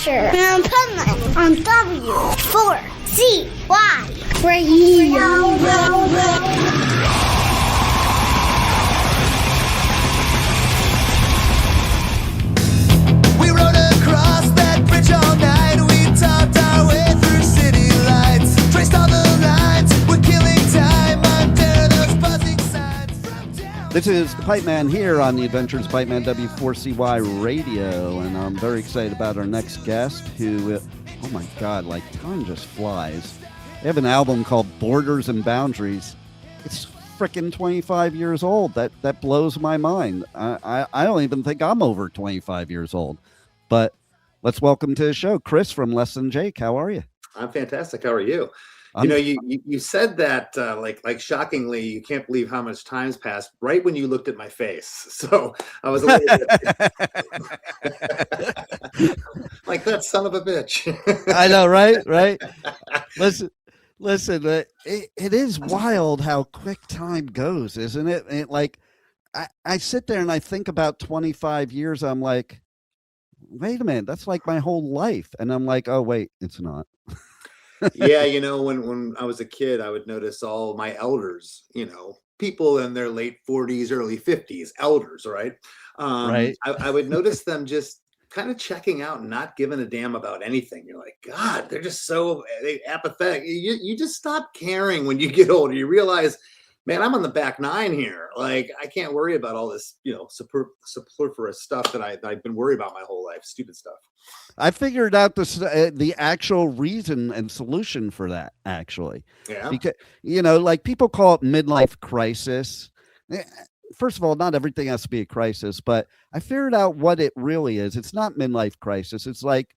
Asher and Penland on W4CY Radio. We rode across that bridge all night. We talked our way through city lights, traced all the lines. We're killing time under those buzzing signs from down. This is the Pipe Man here on the Adventures of Pipe Man W4CY Radio, and I'm very excited about our next guest who, oh my God, like time just flies. They have an album called Borders and Boundaries. It's freaking 25 years old. That blows my mind. I don't even think I'm over 25 years old. But let's welcome to the show Chris from Less Than Jake. How are you? I'm fantastic. How are you? You said that like shockingly, you can't believe how much time's passed right when you looked at my face. So I was a little bit like that son of a bitch. I know, right? Listen, it is wild how quick time goes, isn't it? I sit there and I think about 25 years. I'm like, wait a minute, that's like my whole life. And I'm like, oh, wait, it's not. Yeah, when I was a kid, I would notice all my elders, people in their late 40s, early 50s, elders, right? Right. I would notice them just kind of checking out and not giving a damn about anything. You're like, God, they're just so apathetic. You just stop caring when you get older. You realize, man, I'm on the back nine here. Like, I can't worry about all this, superfluous stuff that I've been worried about my whole life. Stupid stuff. I figured out the actual reason and solution for that, actually. Yeah. Because, like people call it midlife crisis. First of all, not everything has to be a crisis, but I figured out what it really is. It's not midlife crisis. It's like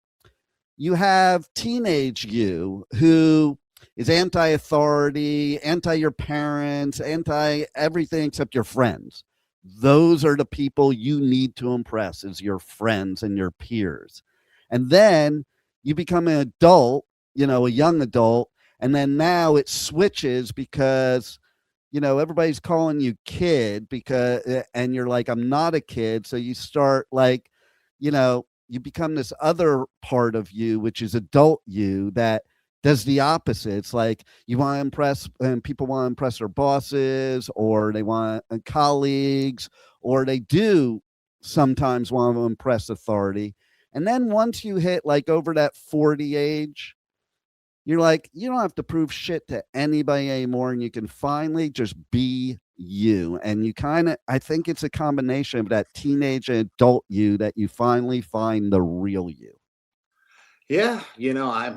you have teenage you who is anti-authority, anti your parents, anti everything except your friends. Those are the people you need to impress, is your friends and your peers. And then you become an adult, a young adult, and then now it switches because, everybody's calling you kid and you're like, I'm not a kid. So you start like, you become this other part of you, which is adult you, that does the opposite. It's like you want to impress, and people want to impress their bosses, or they want colleagues, or they do sometimes want to impress authority. And then once you hit like over that 40 age, you're like, you don't have to prove shit to anybody anymore. And you can finally just be you. And you I think it's a combination of that teenage and adult you that you finally find the real you. Yeah, I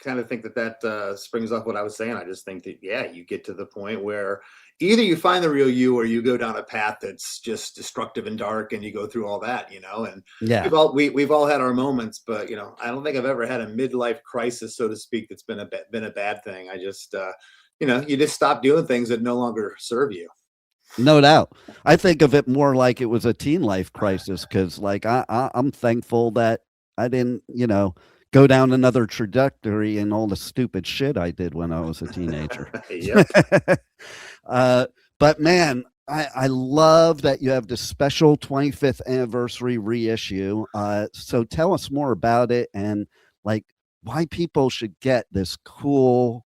kind of think that springs off what I was saying. I just think that, you get to the point where either you find the real you or you go down a path that's just destructive and dark, and you go through all that, and yeah, we've all had our moments, but I don't think I've ever had a midlife crisis, so to speak, that's been a bad thing. I just you just stop doing things that no longer serve you. No doubt. I think of it more like it was a teen life crisis, because like I'm thankful that I didn't, go down another trajectory and all the stupid shit I did when I was a teenager. But man, I love that you have this special 25th anniversary reissue. So tell us more about it and like why people should get this cool,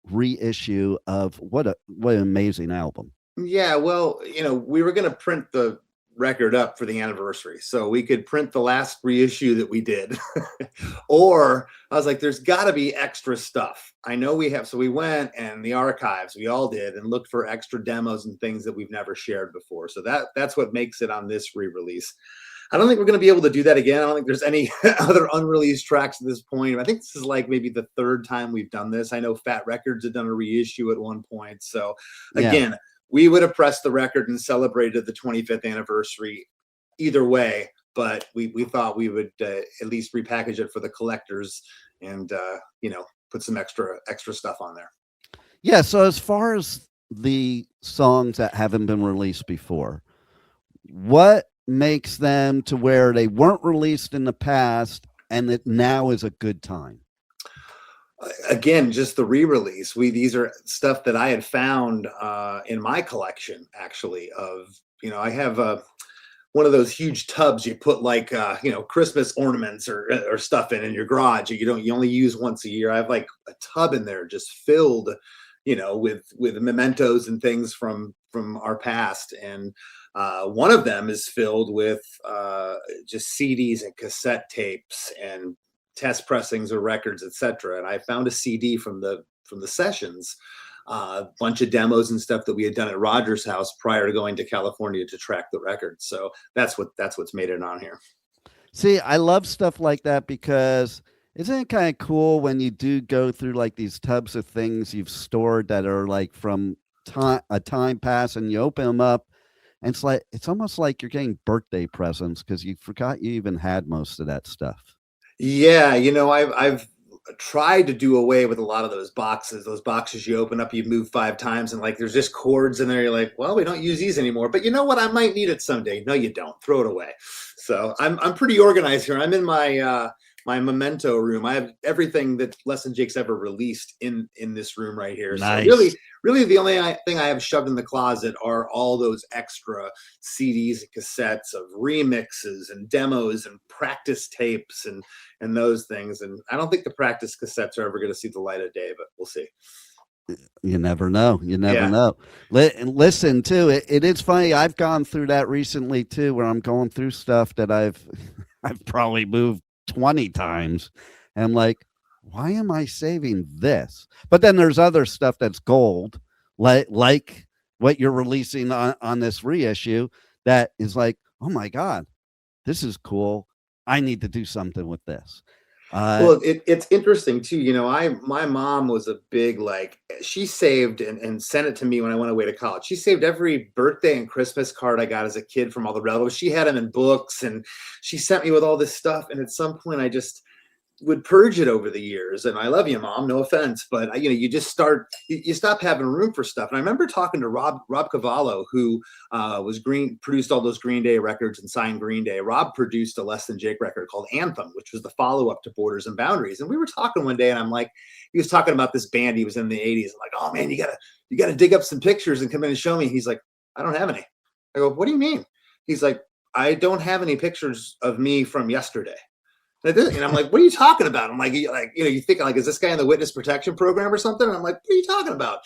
reissue of what an amazing album. Yeah, well, we were going to print the record up for the anniversary, so we could print the last reissue that we did. Or I was like, there's got to be extra stuff. I know we have. So we went and the archives, we all did, and looked for extra demos and things that we've never shared before. So that's what makes it on this re-release. I don't think we're going to be able to do that again. I don't think there's any other unreleased tracks at this point. I think this is like maybe the third time we've done this. I know Fat Records had done a reissue at one point. So again, we would have pressed the record and celebrated the 25th anniversary either way, but we thought we would at least repackage it for the collectors and put some extra stuff on there. Yeah. So as far as the songs that haven't been released before, what makes them to where they weren't released in the past and that now is a good time? Again, just the re-release. These are stuff that I had found in my collection, actually. I have one of those huge tubs you put like Christmas ornaments or stuff in your garage. You only use once a year. I have like a tub in there just filled, with mementos and things from our past. And one of them is filled with just CDs and cassette tapes and test pressings of records, etc. And I found a CD from the sessions, a bunch of demos and stuff that we had done at Roger's house prior to going to California to track the record. So that's what's made it on here. See, I love stuff like that because isn't it kind of cool when you do go through like these tubs of things you've stored that are like from time past, and you open them up and it's almost like you're getting birthday presents because you forgot you even had most of that stuff. Yeah, I've tried to do away with a lot of those boxes. Those boxes you open up, you move 5 times, and like there's just cords in there. You're like, well, we don't use these anymore. But you know what? I might need it someday. No, you don't. Throw it away. So I'm pretty organized here. I'm in my my memento room. I have everything that Less Than Jake's ever released in this room right here. Nice. So really the only thing I have shoved in the closet are all those extra CDs and cassettes of remixes and demos and practice tapes and those things. And I don't think the practice cassettes are ever going to see the light of day, but we'll see. You never know. You never know. Listen, too, it is funny. I've gone through that recently, too, where I'm going through stuff that I've probably moved 20 times. And I'm like, why am I saving this? But then there's other stuff that's gold, like what you're releasing on this reissue that is like, oh, my God, this is cool. I need to do something with this. Well, it's interesting too. My mom was a big, she saved and sent it to me when I went away to college. She saved every birthday and Christmas card I got as a kid from all the relatives. She had them in books, and she sent me with all this stuff. And at some point I just would purge it over the years. And I love you, Mom, no offense, but you just you stop having room for stuff. And I remember talking to Rob Cavallo, who produced all those Green Day records and signed Green Day. Rob produced a Less Than Jake record called Anthem, which was the follow-up to Borders and Boundaries. And we were talking one day, and I'm like, he was talking about this band he was in the 80s. I'm like, oh man, you gotta dig up some pictures and come in and show me. He's like, I don't have any. I go, what do you mean? He's like, I don't have any pictures of me from yesterday. And I'm like, what are you talking about? I'm like, you think like, is this guy in the witness protection program or something? And I'm like, what are you talking about?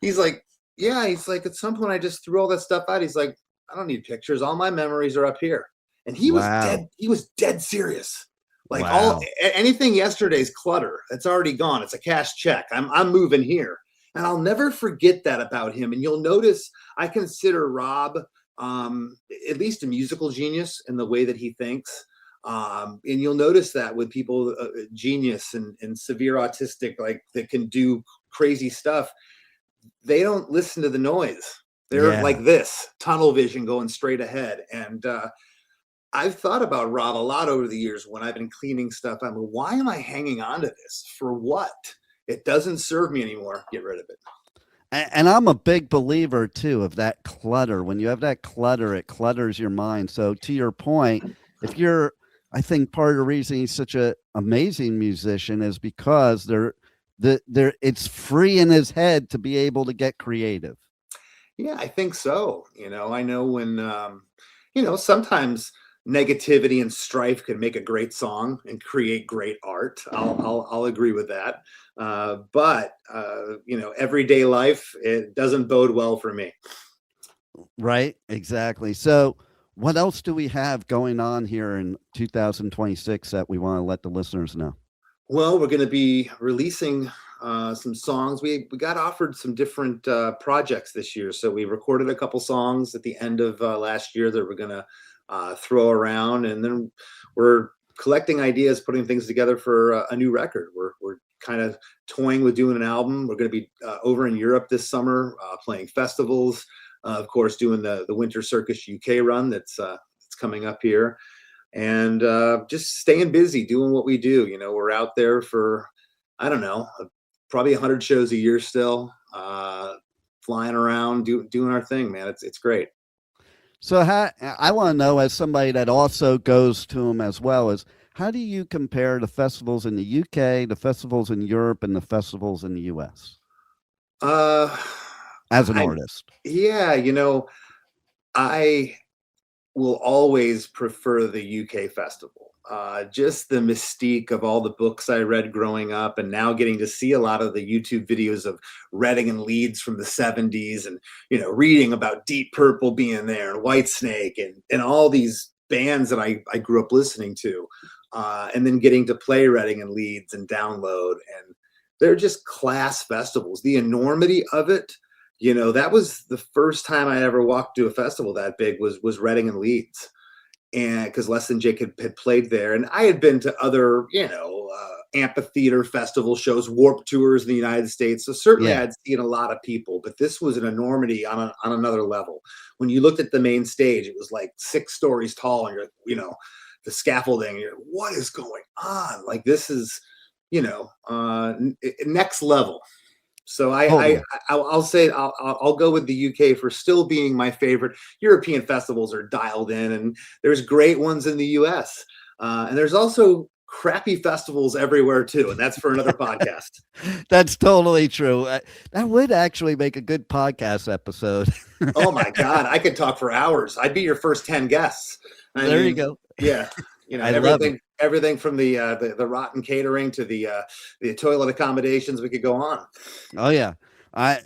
He's like, yeah. He's like, at some point I just threw all that stuff out. He's like, I don't need pictures. All my memories are up here. And he was dead. He was dead serious. Like anything yesterday's clutter, it's already gone. It's a cash check. I'm moving here. And I'll never forget that about him. And you'll notice I consider Rob at least a musical genius in the way that he thinks. And you'll notice that with people, genius and severe autistic, like that can do crazy stuff, they don't listen to the noise. They're like this tunnel vision going straight ahead. And I've thought about Rob a lot over the years when I've been cleaning stuff. I'm like, why am I hanging on to this? For what? It doesn't serve me anymore. Get rid of it. And I'm a big believer too of that clutter. When you have that clutter, it clutters your mind. So to your point, I think part of the reason he's such an amazing musician is because it's free in his head to be able to get creative. Yeah, I think so. I know when, sometimes negativity and strife can make a great song and create great art. I'll agree with that. But everyday life, it doesn't bode well for me. Right. Exactly. So what else do we have going on here in 2026 that we want to let the listeners know? Well, we're going to be releasing some songs. We got offered some different projects this year. So we recorded a couple songs at the end of last year that we're going to throw around. And then we're collecting ideas, putting things together for a new record. We're kind of toying with doing an album. We're going to be over in Europe this summer, playing festivals. Of course, doing the Winter Circus UK run that's coming up here, and just staying busy doing what we do. We're out there for, I don't know, probably 100 shows a year still, flying around, doing our thing, man. It's great. So I want to know, as somebody that also goes to them as well, is how do you compare the festivals in the UK, the festivals in Europe, and the festivals in the US? As an artist. Yeah, will always prefer the UK festival. Just the mystique of all the books I read growing up, and now getting to see a lot of the YouTube videos of Reading and Leeds from the 70s, and reading about Deep Purple being there and Whitesnake and all these bands that I grew up listening to, and then getting to play Reading and Leeds and Download, and they're just class festivals. The enormity of it, that was the first time I ever walked to a festival that big was Reading and Leeds. And because Less Than Jake had played there, and I had been to other, amphitheater festival shows, Warped Tours in the United States. So certainly Yeah. I'd seen a lot of people, but this was an enormity on another level. When you looked at the main stage, it was like 6 stories tall, and the scaffolding. And you're, what is going on? Like, this is, next level. So Totally. I'll say I'll go with the UK for still being my favorite. European festivals are dialed in, and there's great ones in the US, and there's also crappy festivals everywhere too, and that's for another podcast. That's totally true. That would actually make a good podcast episode. Oh my God, I could talk for hours. I'd be your first 10 guests. There you go. Yeah, I love it. everything from the rotten catering to the toilet accommodations. We could go on. Oh yeah. I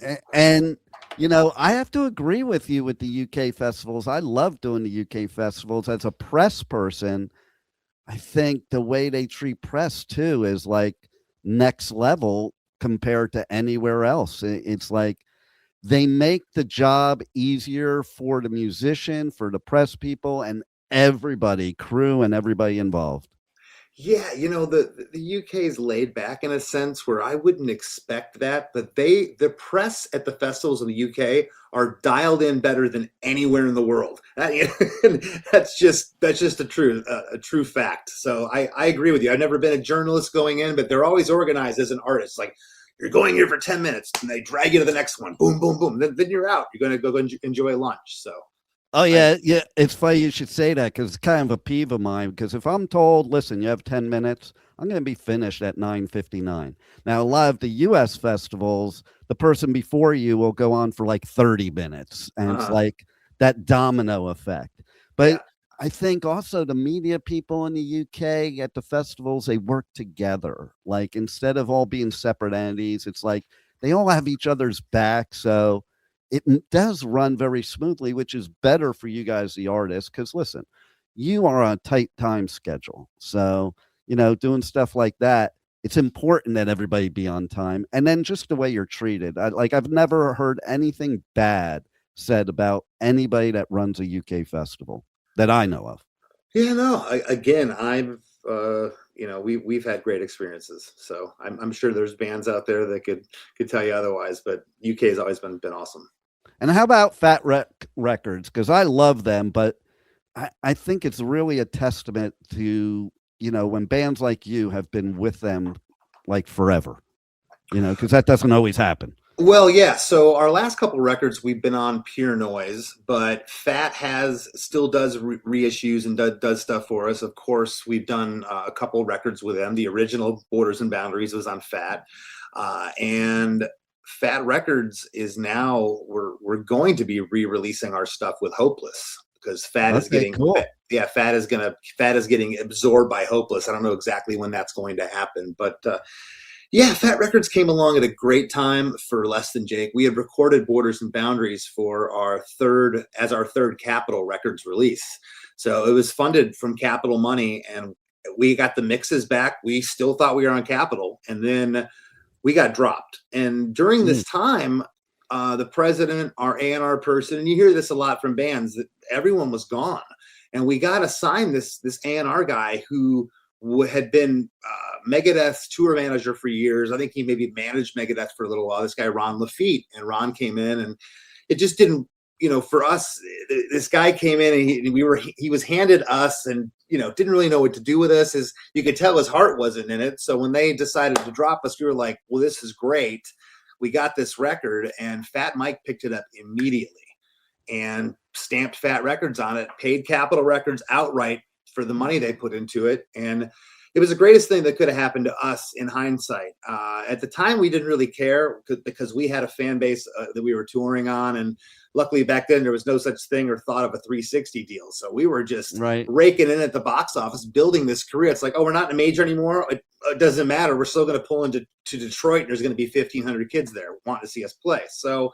have to agree with you with the UK festivals. I love doing the UK festivals. As a press person, I think the way they treat press too is like next level compared to anywhere else. It's like they make the job easier for the musician, for the press people, and everybody, crew and everybody involved. Yeah, the UK is laid back in a sense where I wouldn't expect that, but the press at the festivals in the UK are dialed in better than anywhere in the world. That's just a true fact. So I agree with you. I've never been a journalist going in, but they're always organized as an artist. Like, you're going here for 10 minutes, and they drag you to the next one. Boom, boom, boom. Then you're out. You're going to go enjoy lunch. So. Oh yeah, yeah. It's funny you should say that because it's kind of a peeve of mine. Because if I'm told, listen, you have 10 minutes, I'm going to be finished at 9:59. Now, a lot of the U.S. festivals, the person before you will go on for like 30 minutes, and it's like that domino effect. But Yeah. I think also the media people in the UK at the festivals, they work together. Like, instead of all being separate entities, it's like they all have each other's back. So it does run very smoothly, which is better for you guys, the artists, because listen, you are on a tight time schedule. So, doing stuff like that, it's important that everybody be on time. And then just the way you're treated. I've never heard anything bad said about anybody that runs a UK festival that I know of. Yeah, no, we've had great experiences. So I'm sure there's bands out there that could tell you otherwise, but UK has always been awesome. And how about Fat Records? Because I love them, but I think it's really a testament to, when bands like you have been with them like forever, because that doesn't always happen. Well, yeah. So our last couple records, we've been on Pure Noise, but Fat still does reissues and does stuff for us. Of course, we've done a couple records with them. The original Borders and Boundaries was on Fat, and Fat Records is now we're going to be re-releasing our stuff with Hopeless, because Fat is getting cool. Fat is getting absorbed by Hopeless. I don't know exactly when that's going to happen, but yeah, Fat Records came along at a great time for Less Than Jake. We had recorded Borders and Boundaries for our third Capitol Records release, so it was funded from Capitol money, and we got the mixes back. We still thought we were on Capitol, and then we got dropped. And during this time, the president, our A&R person, and you hear this a lot from bands, that everyone was gone. And we got assigned this A&R guy who had been Megadeth's tour manager for years. I think he maybe managed Megadeth for a little while. This guy, Ron Lafitte, and Ron came in, and it just didn't, for us, this guy came in, and he was handed us, and didn't really know what to do with us. You could tell his heart wasn't in it. So when they decided to drop us, we were like, well, this is great. We got this record, and Fat Mike picked it up immediately and stamped Fat Records on it, paid Capitol Records outright for the money they put into it. And it was the greatest thing that could have happened to us in hindsight. At the time, we didn't really care because we had a fan base that we were touring on. And luckily back then there was no such thing or thought of a 360 deal. So we were just raking in at the box office, building this career. It's like, oh, we're not in a major anymore. It doesn't matter. We're still going to pull into Detroit, and there's going to be 1,500 kids there wanting to see us play. So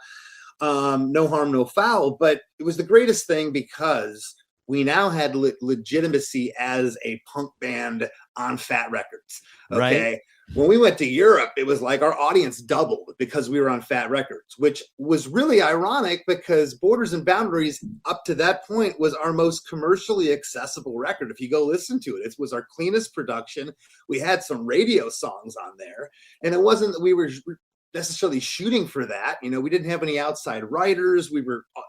no harm, no foul. But it was the greatest thing because we now had legitimacy as a punk band on Fat Records. Okay. Right. When we went to Europe, it was like our audience doubled because we were on Fat Records, which was really ironic because Borders and Boundaries up to that point was our most commercially accessible record. If you go listen to it, it was our cleanest production. We had some radio songs on there, and it wasn't that we were necessarily shooting for that. You know, we didn't have any outside writers.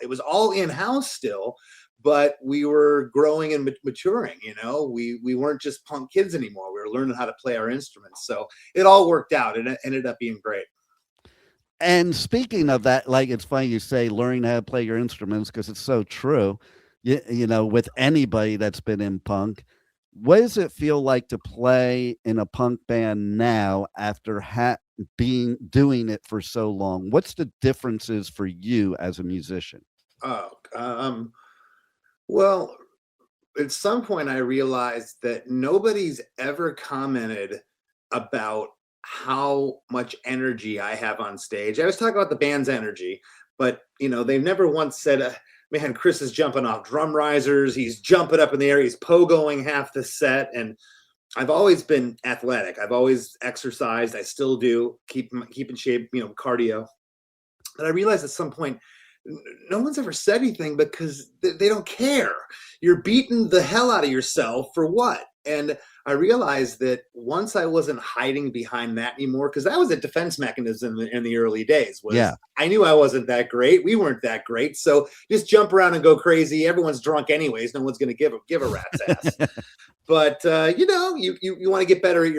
It was all in-house still, but we were growing and maturing. You know, we weren't just punk kids anymore. We were learning how to play our instruments. So it all worked out, and it ended up being great. And speaking of that, like, it's funny you say learning how to play your instruments, because it's so true. You know, with anybody that's been in punk, what does it feel like to play in a punk band now after doing it for so long? What's the differences for you as a musician? Well, at some point I realized that nobody's ever commented about how much energy I have on stage. I was talking about the band's energy, but you know, they've never once said, man, Chris is jumping off drum risers. He's jumping up in the air. He's pogoing half the set. And I've always been athletic. I've always exercised. I still do keep in shape, you know, cardio. But I realized at some point, no one's ever said anything because they don't care. You're beating the hell out of yourself for what? And I realized that once I wasn't hiding behind that anymore, because that was a defense mechanism in the early days. I knew I wasn't that great. We weren't that great. So just jump around and go crazy. Everyone's drunk anyways. No one's going to give a rat's ass. But you know, you want to get better at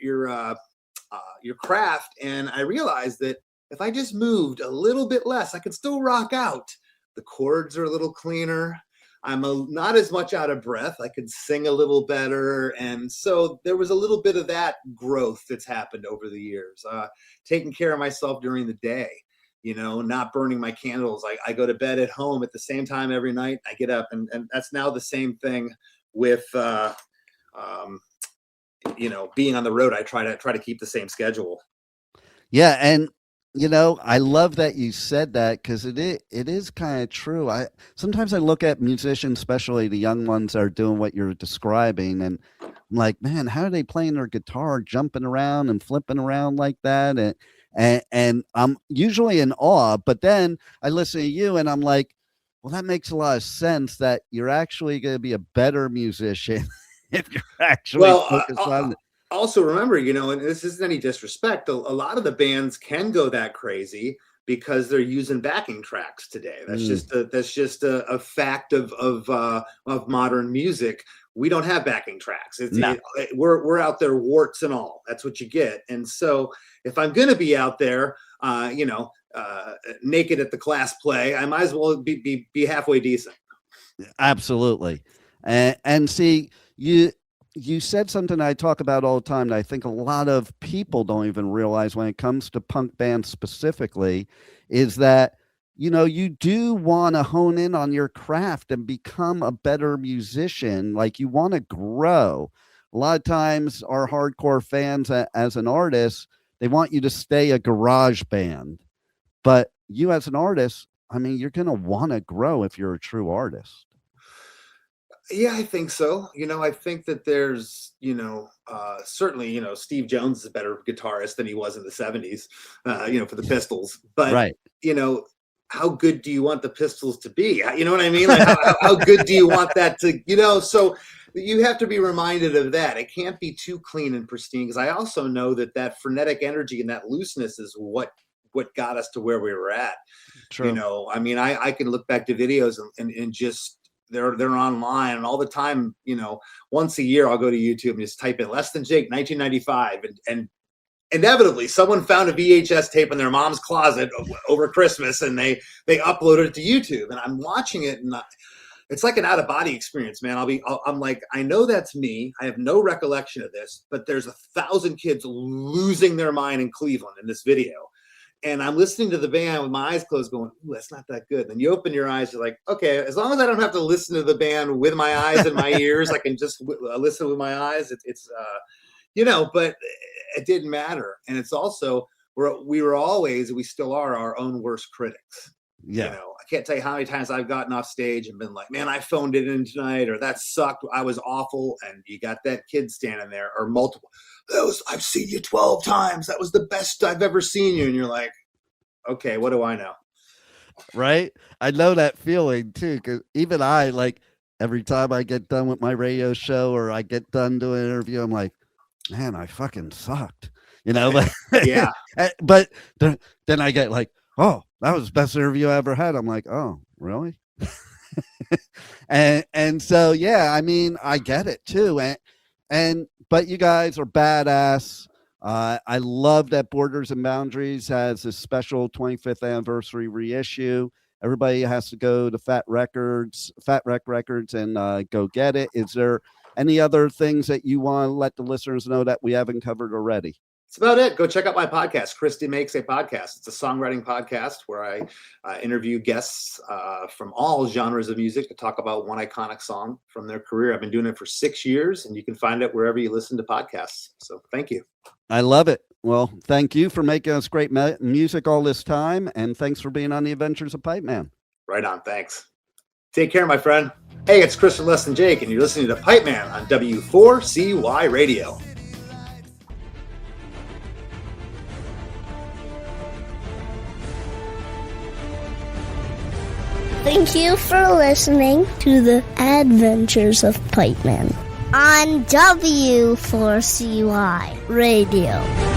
your craft. And I realized that if I just moved a little bit less, I could still rock out. The chords are a little cleaner. I'm not as much out of breath. I could sing a little better. And so there was a little bit of that growth that's happened over the years. Taking care of myself during the day, you know, not burning my candles. I go to bed at home at the same time every night. I get up, and that's now the same thing with, you know, being on the road. I try to keep the same schedule. Yeah. And you know, I love that you said that, because it is kind of true. Sometimes I look at musicians, especially the young ones that are doing what you're describing, and I'm like, man, how are they playing their guitar, jumping around and flipping around like that? And I'm usually in awe, but then I listen to you and I'm like, well, that makes a lot of sense that you're actually going to be a better musician if you're actually focused on it. Also remember, you know, and this isn't any disrespect, a lot of the bands can go that crazy because they're using backing tracks today. That's just a fact of modern music. We don't have backing tracks. We're out there warts and all. That's what you get. And so if I'm going to be out there, you know, naked at the class play, I might as well be halfway decent. Absolutely. And see, you said something I talk about all the time that I think a lot of people don't even realize when it comes to punk bands specifically, is that, you know, you do want to hone in on your craft and become a better musician. Like, you want to grow. A lot of times our hardcore fans as an artist, they want you to stay a garage band. But you as an artist, I mean, you're going to want to grow if you're a true artist. Yeah, I think so. You know, I think that there's, you know, certainly, you know, Steve Jones is a better guitarist than he was in the 70s, you know, for the Pistols. But, you know, how good do you want the Pistols to be? You know what I mean? Like, how good do you want that to, you know? So you have to be reminded of that. It can't be too clean and pristine, because I also know that frenetic energy and that looseness is what got us to where we were at. True. You know, I mean, I can look back to videos and just, they're online and all the time. You know, once a year I'll go to YouTube and just type in Less Than Jake 1995, and inevitably someone found a VHS tape in their mom's closet over Christmas, and they uploaded it to YouTube, and I'm watching it, and it's like an out of body experience, man. I'm like, I know that's me. I have no recollection of this, but there's 1,000 kids losing their mind in Cleveland in this video. And I'm listening to the band with my eyes closed going, ooh, that's not that good. And then you open your eyes, you're like, okay, as long as I don't have to listen to the band with my eyes and my ears, I can just listen with my eyes. It's but it didn't matter. And it's also, we still are our own worst critics. Yeah. I can't tell you how many times I've gotten off stage and been like, man, I phoned it in tonight, or that sucked. I was awful. And you got that kid standing there, or multiple. I've seen you 12 times. That was the best I've ever seen you. And you're like, okay, what do I know? Right. I know that feeling too. Because even I, like, every time I get done with my radio show or I get done doing an interview, I'm like, man, I fucking sucked. Yeah. But then I get like, oh, that was the best interview I ever had. I'm like, oh, really? and so, yeah, I mean, I get it too. But you guys are badass. I love that Borders and Boundaries has a special 25th anniversary reissue. Everybody has to go to Fat Wreck Records and go get it. Is there any other things that you want to let the listeners know that we haven't covered already? That's about it. Go check out my podcast, Christy Makes a Podcast. It's a songwriting podcast where I interview guests from all genres of music to talk about one iconic song from their career. I've been doing it for 6 years, and you can find it wherever you listen to podcasts. So thank you. I love it. Well, thank you for making us great music all this time, and thanks for being on the Adventures of Pipe Man. Right on. Thanks. Take care, my friend. Hey, it's Chris from Less Than Jake, and you're listening to Pipe Man on W4CY Radio. Thank you for listening to the Adventures of Pipe Man on W4CY Radio.